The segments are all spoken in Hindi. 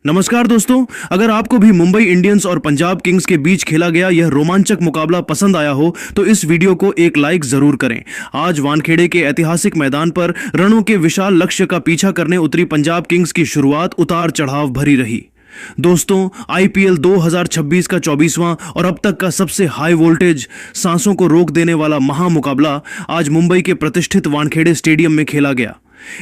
नमस्कार दोस्तों, अगर आपको भी मुंबई इंडियंस और पंजाब किंग्स के बीच खेला गया यह रोमांचक मुकाबला पसंद आया हो तो इस वीडियो को एक लाइक जरूर करें। आज वानखेड़े के ऐतिहासिक मैदान पर रनों के विशाल लक्ष्य का पीछा करने उतरी पंजाब किंग्स की शुरुआत उतार चढ़ाव भरी रही। दोस्तों, आईपीएल 2026 का 24वां और अब तक का सबसे हाई वोल्टेज, सांसों को रोक देने वाला महामुकाबला आज मुंबई के प्रतिष्ठित वानखेड़े स्टेडियम में खेला गया।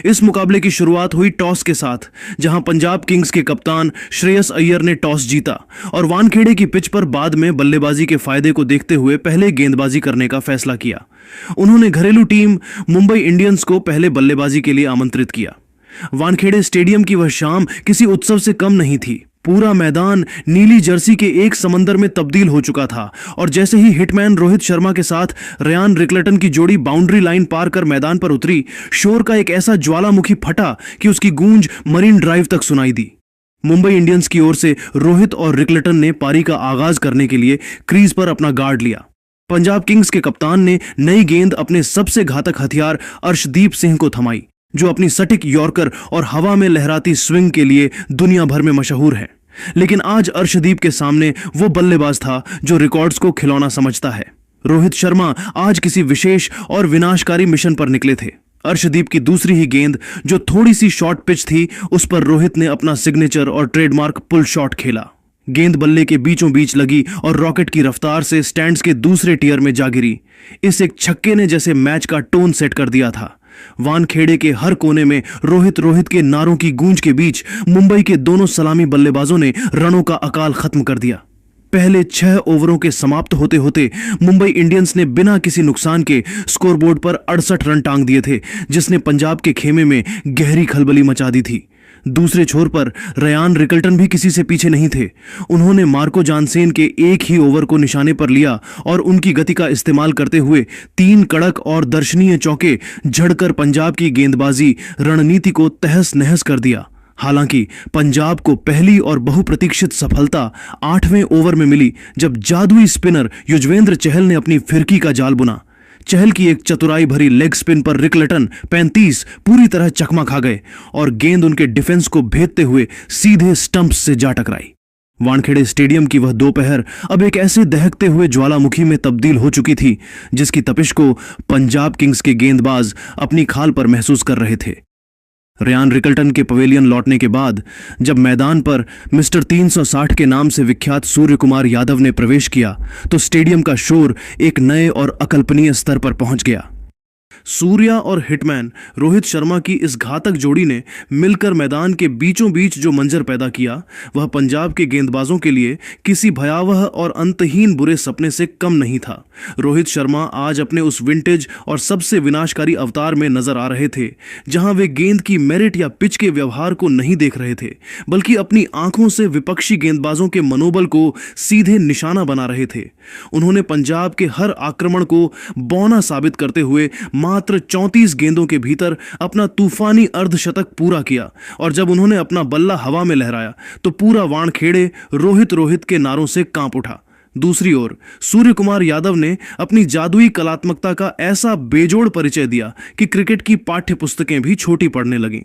इस मुकाबले की शुरुआत हुई टॉस के साथ, जहां पंजाब किंग्स के कप्तान श्रेयस अय्यर ने टॉस जीता और वानखेड़े की पिच पर बाद में बल्लेबाजी के फायदे को देखते हुए पहले गेंदबाजी करने का फैसला किया। उन्होंने घरेलू टीम मुंबई इंडियंस को पहले बल्लेबाजी के लिए आमंत्रित किया। वानखेड़े स्टेडियम की वह शाम किसी उत्सव से कम नहीं थी। पूरा मैदान नीली जर्सी के एक समंदर में तब्दील हो चुका था और जैसे ही हिटमैन रोहित शर्मा के साथ रयान रिकल्टन की जोड़ी बाउंड्री लाइन पार कर मैदान पर उतरी, शोर का एक ऐसा ज्वालामुखी फटा कि उसकी गूंज मरीन ड्राइव तक सुनाई दी। मुंबई इंडियंस की ओर से रोहित और रिकल्टन ने पारी का आगाज करने के लिए क्रीज पर अपना गार्ड लिया। पंजाब किंग्स के कप्तान ने नई गेंद अपने सबसे घातक हथियार अर्शदीप सिंह को थमाई, जो अपनी सटीक यॉर्कर और हवा में लहराती स्विंग के लिए दुनिया भर में मशहूर है। लेकिन आज अर्शदीप के सामने वो बल्लेबाज था जो रिकॉर्ड्स को खिलौना समझता है। रोहित शर्मा आज किसी विशेष और विनाशकारी मिशन पर निकले थे। अर्शदीप की दूसरी ही गेंद, जो थोड़ी सी शॉर्ट पिच थी, उस पर रोहित ने अपना सिग्नेचर और ट्रेडमार्क पुल शॉट खेला। गेंद बल्ले के बीचों बीच लगी और रॉकेट की रफ्तार से स्टैंड्स के दूसरे टियर में जा गिरी। इस एक छक्के ने जैसे मैच का टोन सेट कर दिया था। वानखेड़े के हर कोने में रोहित के नारों की गूंज के बीच मुंबई के दोनों सलामी बल्लेबाजों ने रनों का अकाल खत्म कर दिया। पहले 6 ओवरों के समाप्त होते होते मुंबई इंडियंस ने बिना किसी नुकसान के स्कोरबोर्ड पर 68 रन टांग दिए थे, जिसने पंजाब के खेमे में गहरी खलबली मचा दी थी। दूसरे छोर पर रयान रिकल्टन भी किसी से पीछे नहीं थे। उन्होंने मार्को जानसेन के एक ही ओवर को निशाने पर लिया और उनकी गति का इस्तेमाल करते हुए 3 कड़क और दर्शनीय चौके झड़कर पंजाब की गेंदबाजी रणनीति को तहस नहस कर दिया। हालांकि पंजाब को पहली और बहुप्रतीक्षित सफलता 8वें ओवर में मिली, जब जादुई स्पिनर युजवेंद्र चहल ने अपनी फिरकी का जाल बुना। चहल की एक चतुराई भरी लेग स्पिन पर रिकल्टन 35 पूरी तरह चकमा खा गए और गेंद उनके डिफेंस को भेदते हुए सीधे स्टंप्स से जा टकराई। वानखेड़े स्टेडियम की वह दोपहर अब एक ऐसे दहकते हुए ज्वालामुखी में तब्दील हो चुकी थी, जिसकी तपिश को पंजाब किंग्स के गेंदबाज अपनी खाल पर महसूस कर रहे थे। रयान रिकल्टन के पवेलियन लौटने के बाद जब मैदान पर मिस्टर 360 के नाम से विख्यात सूर्य कुमार यादव ने प्रवेश किया, तो स्टेडियम का शोर एक नए और अकल्पनीय स्तर पर पहुंच गया। सूर्या और हिटमैन रोहित शर्मा की इस घातक जोड़ी ने मिलकर मैदान के बीचों बीच जो मंजर पैदा किया, वह पंजाब के गेंदबाजों के लिए किसी भयावह और अंतहीन बुरे सपने से कम नहीं था। रोहित शर्मा आज अपने उस विंटेज और सबसे विनाशकारी अवतार में नजर आ रहे थे, जहां वे गेंद की मेरिट या पिच के व्यवहार को नहीं देख रहे थे, बल्कि अपनी आंखों से विपक्षी गेंदबाजों के मनोबल को सीधे निशाना बना रहे थे। उन्होंने पंजाब के हर आक्रमण को बौना साबित करते हुए मात्र 34 गेंदों के भीतर अपना तूफानी अर्धशतक पूरा किया और जब उन्होंने अपना बल्ला हवा में लहराया तो पूरा वानखेड़े रोहित के नारों से कांप उठा। दूसरी ओर सूर्य कुमार यादव ने अपनी जादुई कलात्मकता का ऐसा बेजोड़ परिचय दिया कि क्रिकेट की पाठ्य पुस्तकें भी छोटी पड़ने लगीं।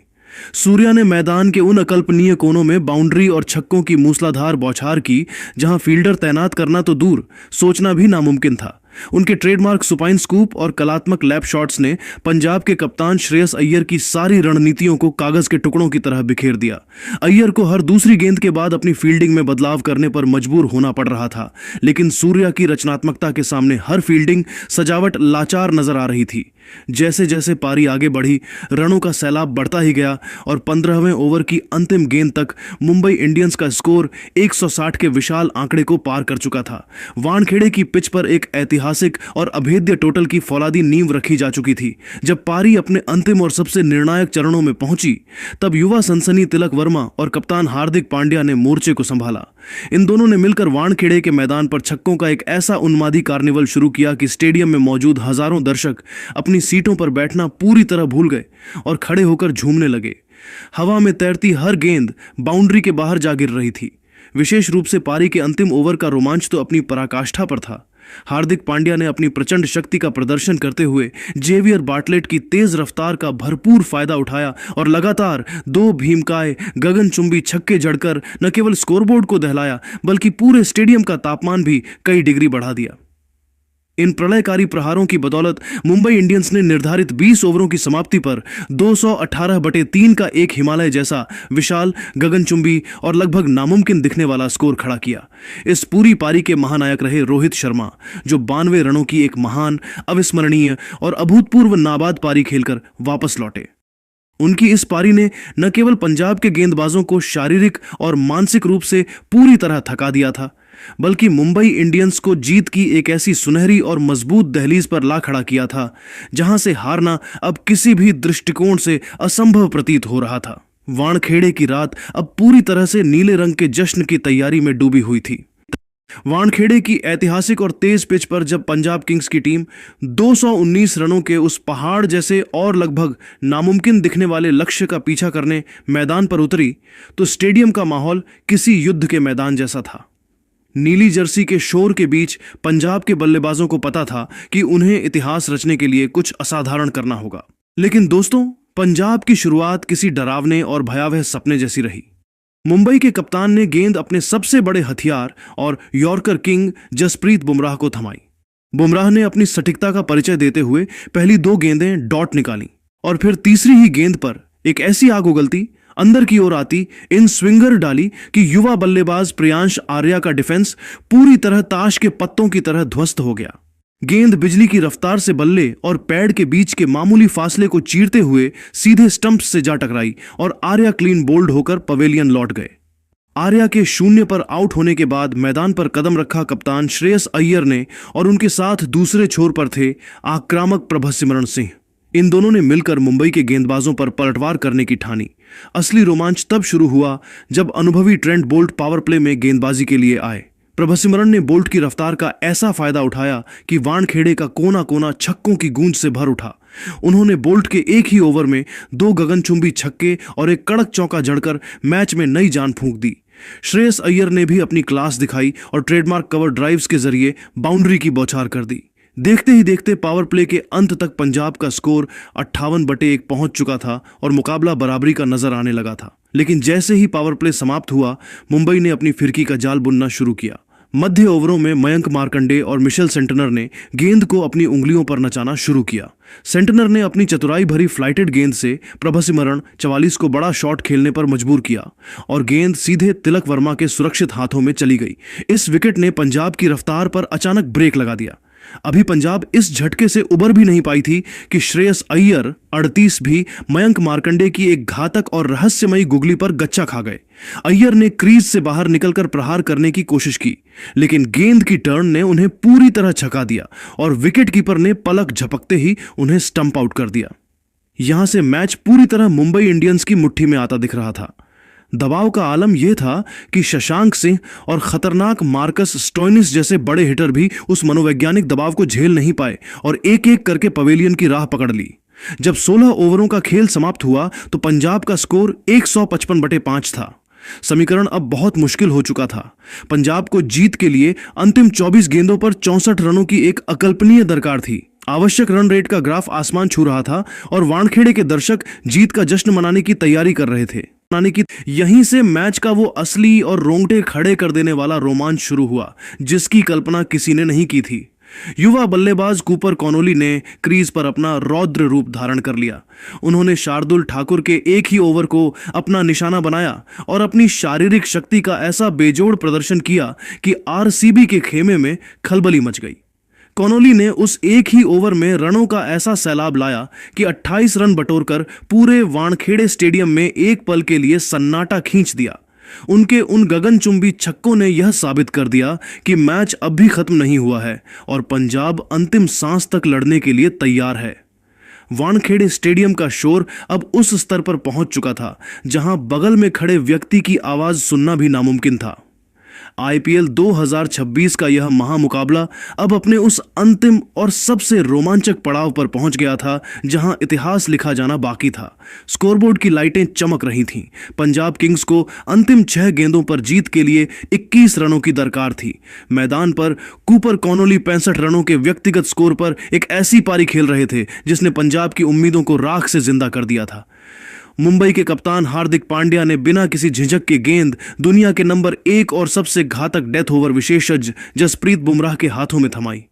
सूर्या ने मैदान के उन अकल्पनीय कोनों में बाउंड्री और छक्कों की मूसलाधार बौछार की, जहां फील्डर तैनात करना तो दूर, सोचना भी नामुमकिन था। उनके ट्रेडमार्क सुपाइन स्कूप और कलात्मक लैप शॉट्स ने पंजाब के कप्तान श्रेयस अय्यर की सारी रणनीतियों को कागज के टुकड़ों की तरह बिखेर दिया। अय्यर को हर दूसरी गेंद के बाद अपनी फील्डिंग में बदलाव करने पर मजबूर होना पड़ रहा था, लेकिन सूर्या की रचनात्मकता के सामने हर फील्डिंग सजावट लाचार नजर आ रही थी। जैसे जैसे पारी आगे बढ़ी, रनों का सैलाब बढ़ता ही गया और 15वें ओवर की अंतिम गेंद तक मुंबई इंडियंस का स्कोर 160 के विशाल आंकड़े को पार कर चुका था। वानखेड़े की पिच पर एक ऐतिहासिक और अभेद्य टोटल की फौलादी नींव रखी जा चुकी थी। जब पारी अपने अंतिम और सबसे निर्णायक चरणों में पहुंची, तब युवा सनसनी तिलक वर्मा और कप्तान हार्दिक पांड्या ने मोर्चे को संभाला। इन दोनों ने मिलकर वानखेड़े के मैदान पर छक्कों का एक ऐसा उन्मादी कार्निवल शुरू किया कि स्टेडियम में मौजूद हजारों दर्शक अपनी सीटों पर बैठना पूरी तरह भूल गए और खड़े होकर झूमने लगे। हवा में तैरती हर गेंद बाउंड्री के बाहर जा गिर रही थी। विशेष रूप से पारी के अंतिम ओवर का रोमांच तो अपनी पराकाष्ठा पर था। हार्दिक पांड्या ने अपनी प्रचंड शक्ति का प्रदर्शन करते हुए जेवियर बार्टलेट की तेज रफ्तार का भरपूर फायदा उठाया और लगातार 2 भीमकाय गगनचुंबी छक्के जड़कर न केवल स्कोरबोर्ड को दहलाया बल्कि पूरे स्टेडियम का तापमान भी कई डिग्री बढ़ा दिया। इन प्रलयकारी प्रहारों की बदौलत मुंबई इंडियंस ने निर्धारित 20 ओवरों की समाप्ति पर 218/3 का एक हिमालय जैसा विशाल, गगनचुंबी और लगभग नामुमकिन दिखने वाला स्कोर खड़ा किया। इस पूरी पारी के महानायक रहे रोहित शर्मा, जो 92 रनों की एक महान, अविस्मरणीय और अभूतपूर्व नाबाद पारी खेलकर वापस लौटे। उनकी इस पारी ने न केवल पंजाब के गेंदबाजों को शारीरिक और मानसिक रूप से पूरी तरह थका दिया था, बल्कि मुंबई इंडियंस को जीत की एक ऐसी सुनहरी और मजबूत दहलीज पर ला खड़ा किया था जहां से हारना अब किसी भी दृष्टिकोण से असंभव प्रतीत हो रहा था। वानखेड़े की रात अब पूरी तरह से नीले रंग के जश्न की तैयारी में डूबी हुई थी। वानखेड़े की ऐतिहासिक और तेज पिच पर जब पंजाब किंग्स की टीम 219 रनों के उस पहाड़ जैसे और लगभग नामुमकिन दिखने वाले लक्ष्य का पीछा करने मैदान पर उतरी तो स्टेडियम का माहौल किसी युद्ध के मैदान जैसा था। नीली जर्सी के शोर के बीच पंजाब के बल्लेबाजों को पता था कि उन्हें इतिहास रचने के लिए कुछ असाधारण करना होगा। लेकिन दोस्तों, पंजाब की शुरुआत किसी डरावने और भयावह सपने जैसी रही। मुंबई के कप्तान ने गेंद अपने सबसे बड़े हथियार और यॉर्कर किंग जसप्रीत बुमराह को थमाई। बुमराह ने अपनी सटीकता का परिचय देते हुए पहली 2 गेंदें डॉट निकाली और फिर तीसरी ही गेंद पर एक ऐसी आग उगलती, अंदर की ओर आती, इन स्विंगर डाली कि युवा बल्लेबाज प्रियांश आर्या का डिफेंस पूरी तरह ताश के पत्तों की तरह ध्वस्त हो गया। गेंद बिजली की रफ्तार से बल्ले और पैड के बीच के मामूली फासले को चीरते हुए सीधे स्टंप्स से जा टकराई और आर्या क्लीन बोल्ड होकर पवेलियन लौट गए। आर्या के 0 पर आउट होने के बाद मैदान पर कदम रखा कप्तान श्रेयस अय्यर ने और उनके साथ दूसरे छोर पर थे आक्रामक प्रभसिमरण सिंह। इन दोनों ने मिलकर मुंबई के गेंदबाजों पर पलटवार करने की ठानी। असली रोमांच तब शुरू हुआ जब अनुभवी ट्रेंट बोल्ट पावर प्ले में गेंदबाजी के लिए आए। प्रभसिमरण ने बोल्ट की रफ्तार का ऐसा फायदा उठाया कि वानखेड़े का कोना कोना छक्कों की गूंज से भर उठा। उन्होंने बोल्ट के एक ही ओवर में 2 गगनचुंबी छक्के और एक कड़क चौका जड़कर मैच में नई जान फूंक दी। श्रेयस अय्यर ने भी अपनी क्लास दिखाई और ट्रेडमार्क कवर ड्राइव्स के जरिए बाउंड्री की बौछार कर दी। देखते ही देखते पावर प्ले के अंत तक पंजाब का स्कोर 58/1 पहुंच चुका था और मुकाबला बराबरी का नजर आने लगा था। लेकिन जैसे ही पावर प्ले समाप्त हुआ, मुंबई ने अपनी फिरकी का जाल बुनना शुरू किया। मध्य ओवरों में मयंक मार्कंडे और मिशेल सेंटनर ने गेंद को अपनी उंगलियों पर नचाना शुरू किया। सेंटनर ने अपनी चतुराई भरी फ्लाइटेड गेंद से प्रभसिमरण 44 को बड़ा शॉट खेलने पर मजबूर किया और गेंद सीधे तिलक वर्मा के सुरक्षित हाथों में चली गई। इस विकेट ने पंजाब की रफ्तार पर अचानक ब्रेक लगा दिया। अभी पंजाब इस झटके से उबर भी नहीं पाई थी कि श्रेयस अय्यर 38 भी मयंक मार्कंडे की एक घातक और रहस्यमयी गुगली पर गच्चा खा गए। अय्यर ने क्रीज से बाहर निकलकर प्रहार करने की कोशिश की, लेकिन गेंद की टर्न ने उन्हें पूरी तरह छका दिया और विकेट कीपर ने पलक झपकते ही उन्हें स्टंप आउट कर दिया। यहां से मैच पूरी तरह मुंबई इंडियंस की मुट्ठी में आता दिख रहा था। दबाव का आलम यह था कि शशांक सिंह और खतरनाक मार्कस स्टोइनिस जैसे बड़े हिटर भी उस मनोवैज्ञानिक दबाव को झेल नहीं पाए और एक एक करके पवेलियन की राह पकड़ ली। जब 16 ओवरों का खेल समाप्त हुआ तो पंजाब का स्कोर 155/5 था। समीकरण अब बहुत मुश्किल हो चुका था। पंजाब को जीत के लिए अंतिम 24 गेंदों पर 64 रनों की एक अकल्पनीय दरकार थी। आवश्यक रन रेट का ग्राफ आसमान छू रहा था और वानखेड़े के दर्शक जीत का जश्न मनाने की तैयारी कर रहे थे। यहीं से मैच का वो असली और रोंगटे खड़े कर देने वाला रोमांच शुरू हुआ, जिसकी कल्पना किसी ने नहीं की थी। युवा बल्लेबाज कूपर कॉनोली ने क्रीज पर अपना रौद्र रूप धारण कर लिया। उन्होंने शार्दुल ठाकुर के एक ही ओवर को अपना निशाना बनाया और अपनी शारीरिक शक्ति का ऐसा बेजोड़ प्रदर्शन किया कि आरसीबी के खेमे में खलबली मच गई। कॉनोली ने उस एक ही ओवर में रनों का ऐसा सैलाब लाया कि 28 रन बटोरकर पूरे वानखेड़े स्टेडियम में एक पल के लिए सन्नाटा खींच दिया। उनके उन गगनचुंबी छक्कों ने यह साबित कर दिया कि मैच अब भी खत्म नहीं हुआ है और पंजाब अंतिम सांस तक लड़ने के लिए तैयार है। वानखेड़े स्टेडियम का शोर अब उस स्तर पर पहुंच चुका था जहां बगल में खड़े व्यक्ति की आवाज सुनना भी नामुमकिन था। आईपीएल 2026 का यह महामुकाबला अब अपने उस अंतिम और सबसे रोमांचक पड़ाव पर पहुंच गया था जहां इतिहास लिखा जाना बाकी था। स्कोरबोर्ड की लाइटें चमक रही थीं। पंजाब किंग्स को अंतिम 6 गेंदों पर जीत के लिए 21 रनों की दरकार थी। मैदान पर कूपर कॉनोली 65 रनों के व्यक्तिगत स्कोर पर एक ऐसी पारी खेल रहे थे जिसने पंजाब की उम्मीदों को राख से जिंदा कर दिया था। मुंबई के कप्तान हार्दिक पांड्या ने बिना किसी झिझक के गेंद दुनिया के नंबर 1 और सबसे घातक डेथ ओवर विशेषज्ञ जसप्रीत बुमराह के हाथों में थमाई।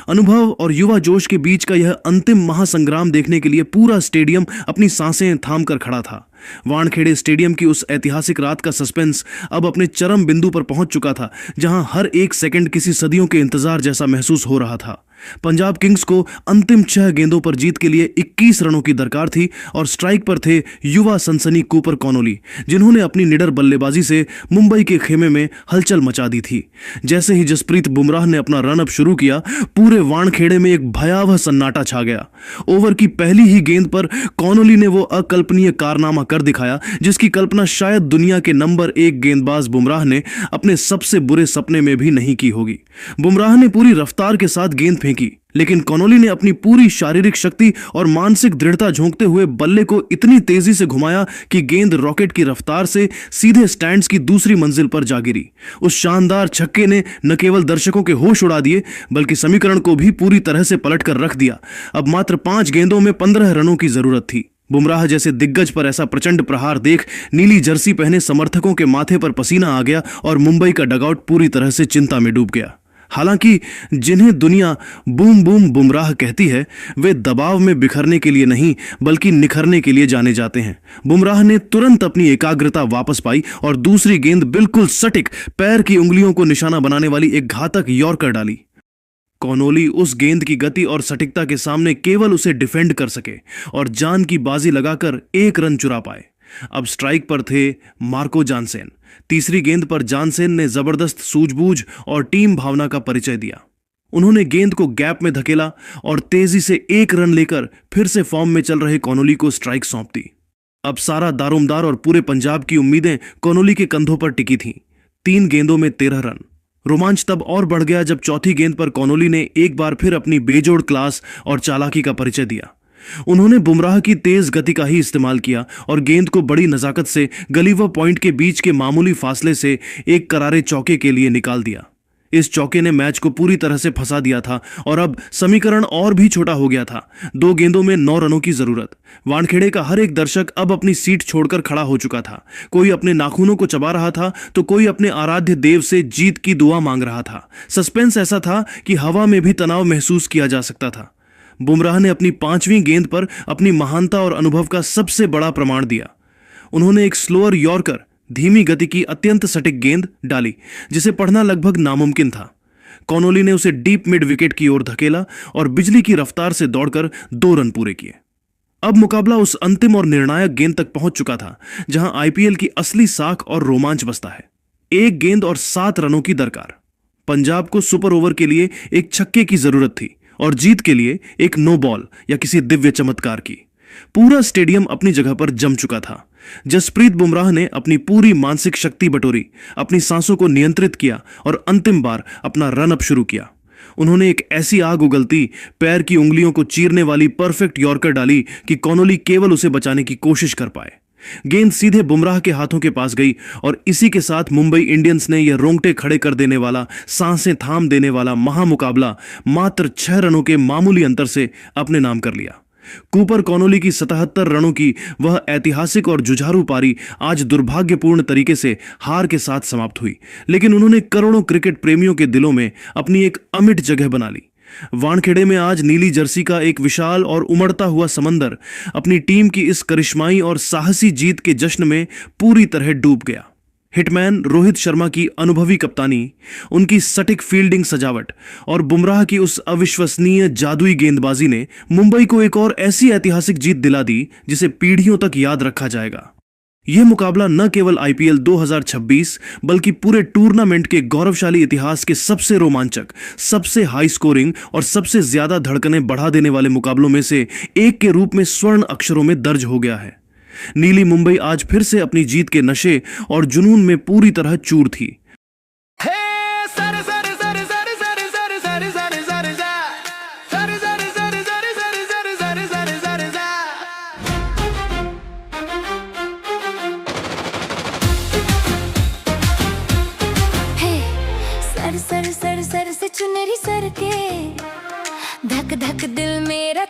अनुभव और युवा जोश के बीच का यह अंतिम महासंग्राम देखने के लिए पूरा स्टेडियम अपनी सांसें थाम कर खड़ा था। वानखेड़े स्टेडियम की उस ऐतिहासिक रात का सस्पेंस अब अपने चरम बिंदु पर पहुंच चुका था, जहां हर एक सेकंड किसी सदियों के इंतजार जैसा महसूस हो रहा था। पंजाब किंग्स को अंतिम 6 गेंदों पर जीत के लिए 21 रनों की दरकार थी और स्ट्राइक पर थे युवा सनसनी कूपर कॉनोली, जिन्होंने अपनी निडर बल्लेबाजी से मुंबई के खेमे में हलचल मचा दी थी। जैसे ही जसप्रीत बुमराह ने अपना रन अप शुरू किया, पूरे वानखेड़े में एक भयावह सन्नाटा छा गया। ओवर की पहली ही गेंद पर कॉनोली ने वो अकल्पनीय कारनामा कर दिखाया जिसकी कल्पना शायद दुनिया के नंबर 1 गेंदबाज बुमराह ने अपने सबसे बुरे सपने में भी नहीं की होगी। बुमराह ने पूरी रफ्तार के साथ गेंद फेंकी, लेकिन कॉनोली ने अपनी पूरी शारीरिक शक्ति और मानसिक दृढ़ता झोंकते हुए बल्ले को इतनी तेजी से घुमाया कि गेंद रॉकेट की रफ्तार से सीधे स्टैंड्स की दूसरी मंजिल पर जा गिरी। उस शानदार छक्के ने न केवल दर्शकों के होश उड़ा दिए बल्कि समीकरण को भी पूरी तरह से पलट कर रख दिया। अब मात्र 5 गेंदों में 15 रनों की जरूरत थी। बुमराह जैसे दिग्गज पर ऐसा प्रचंड प्रहार देख नीली जर्सी पहने समर्थकों के माथे पर पसीना आ गया और मुंबई का डगआउट पूरी तरह से चिंता में डूब गया। हालांकि जिन्हें दुनिया बूम बूम बुमराह कहती है, वे दबाव में बिखरने के लिए नहीं बल्कि निखरने के लिए जाने जाते हैं। बुमराह ने तुरंत अपनी एकाग्रता वापस पाई और दूसरी गेंद बिल्कुल सटीक पैर की उंगलियों को निशाना बनाने वाली एक घातक यॉर्कर डाली। कॉनोली उस गेंद की गति और सटीकता के सामने केवल उसे डिफेंड कर सके और जान की बाजी लगाकर 1 रन चुरा पाए। अब स्ट्राइक पर थे मार्को जानसेन। तीसरी गेंद पर जानसेन ने जबरदस्त सूझबूझ और टीम भावना का परिचय दिया। उन्होंने गेंद को गैप में धकेला और तेजी से 1 रन लेकर फिर से फॉर्म में चल रहे कॉनोली को स्ट्राइक सौंप दी। अब सारा दारोमदार और पूरे पंजाब की उम्मीदें कॉनोली के कंधों पर टिकी थीं। 3 गेंदों में 13 रन। रोमांच तब और बढ़ गया जब चौथी गेंद पर कॉनोली ने एक बार फिर अपनी बेजोड़ क्लास और चालाकी का परिचय दिया। उन्होंने बुमराह की तेज गति का ही इस्तेमाल किया और गेंद को बड़ी नजाकत से गली व पॉइंट के बीच के मामूली फासले से एक करारे चौके के लिए निकाल दिया। इस चौके ने मैच को पूरी तरह से फंसा दिया था और अब समीकरण और भी छोटा हो गया था। 2 गेंदों में 9 रनों की जरूरत। वानखेड़े का हर एक दर्शक अब अपनी सीट छोड़कर खड़ा हो चुका था। कोई अपने नाखूनों को चबा रहा था तो कोई अपने आराध्य देव से जीत की दुआ मांग रहा था। सस्पेंस ऐसा था कि हवा में भी तनाव महसूस किया जा सकता था। बुमराह ने अपनी 5वीं गेंद पर अपनी महानता और अनुभव का सबसे बड़ा प्रमाण दिया। उन्होंने एक स्लोअर यॉर्कर, धीमी गति की अत्यंत सटीक गेंद डाली जिसे पढ़ना लगभग नामुमकिन था। कॉनोली ने उसे डीप मिड विकेट की ओर धकेला और बिजली की रफ्तार से दौड़कर 2 रन पूरे किए। अब मुकाबला उस अंतिम और निर्णायक गेंद तक पहुंच चुका था जहां आईपीएल की असली साख और रोमांच बसता है। 1 गेंद और 7 रनों की दरकार। पंजाब को सुपर ओवर के लिए एक छक्के की जरूरत थी और जीत के लिए एक नो बॉल या किसी दिव्य चमत्कार की। पूरा स्टेडियम अपनी जगह पर जम चुका था। जसप्रीत बुमराह ने अपनी पूरी मानसिक शक्ति बटोरी, अपनी सांसों को नियंत्रित किया और अंतिम बार अपना रन अप शुरू किया। उन्होंने एक ऐसी आग उगलती, पैर की उंगलियों को चीरने वाली परफेक्ट यॉर्कर डाली कि कॉनोली केवल उसे बचाने की कोशिश कर पाए। गेंद सीधे बुमराह के हाथों के पास गई और इसी के साथ मुंबई इंडियंस ने यह रोंगटे खड़े कर देने वाला, सांसें थाम देने वाला महामुकाबला मात्र 6 रनों के मामूली अंतर से अपने नाम कर लिया। कूपर कॉनोली की 77 रनों की वह ऐतिहासिक और जुझारू पारी आज दुर्भाग्यपूर्ण तरीके से हार के साथ समाप्त हुई, लेकिन उन्होंने करोड़ों क्रिकेट प्रेमियों के दिलों में अपनी एक अमिट जगह बना ली। वानखेड़े में आज नीली जर्सी का एक विशाल और उमड़ता हुआ समंदर अपनी टीम की इस करिश्माई और साहसी जीत के जश्न में पूरी तरह डूब गया। हिटमैन रोहित शर्मा की अनुभवी कप्तानी, उनकी सटीक फील्डिंग सजावट और बुमराह की उस अविश्वसनीय जादुई गेंदबाजी ने मुंबई को एक और ऐसी ऐतिहासिक जीत दिला दी जिसे पीढ़ियों तक याद रखा जाएगा। यह मुकाबला न केवल आईपीएल 2026 बल्कि पूरे टूर्नामेंट के गौरवशाली इतिहास के सबसे रोमांचक, सबसे हाई स्कोरिंग और सबसे ज्यादा धड़कनें बढ़ा देने वाले मुकाबलों में से एक के रूप में स्वर्ण अक्षरों में दर्ज हो गया है। नीली मुंबई आज फिर से अपनी जीत के नशे और जुनून में पूरी तरह चूर थी।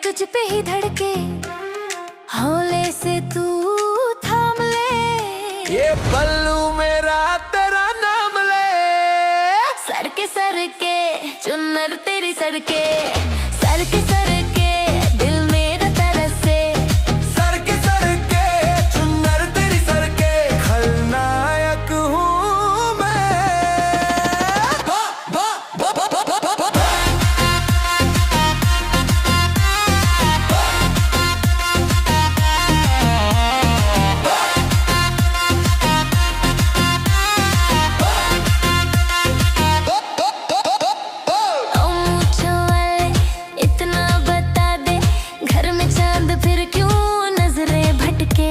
तुझ पे ही धड़के, हौले से तू थाम ले, ये पल्लू मेरा तेरा नाम ले। सर के चुन्नर तेरी सर के दिल मेरा तरसे, सर के चुन्नर तेरी सर के खलनायक हूँ मैं। इतना बता दे, घर में चांद फिर क्यों नजरें भटके।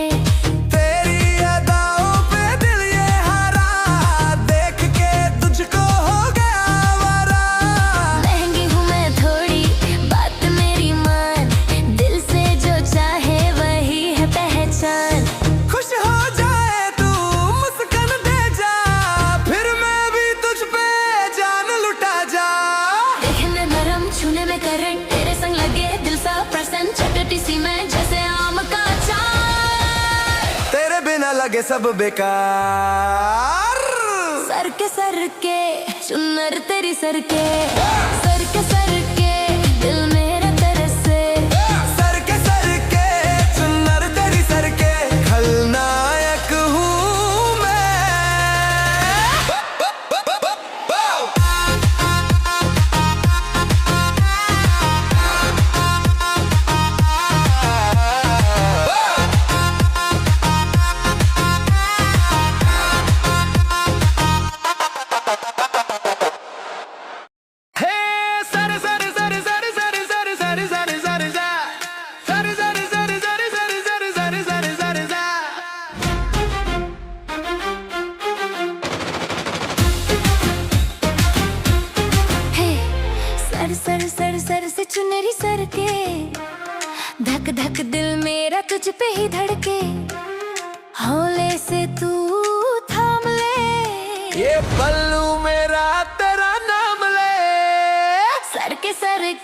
तेरी अदाओं पे दिल ये हारा, देख के तुझको हो गया आवारा। महंगी हूँ मैं थोड़ी, बात मेरी मान, दिल से जो चाहे वही है पहचान। खुश हो जाए तू मुस्कान दे जा, फिर मैं भी तुझ पे जान लुटा जा। देखने नरम छूने में करंट, तेरे संग लगे दिल सा प्रसन्न, चटटी सी मैं जैसे आम का अचार। तेरे बिना लगे सब बेकार। सर के चुन्नर तेरी सर के दिल मेरा तरसे, सर के चुन्नर तेरी सर के खलनायक हूँ मैं। सर से चुनरी सर के, धक धक दिल मेरा तुझ पे ही धड़के, हौले से तू थाम ले, ये पल्लू मेरा तेरा नाम ले। सर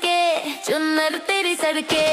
के चुन्नर तेरी सर के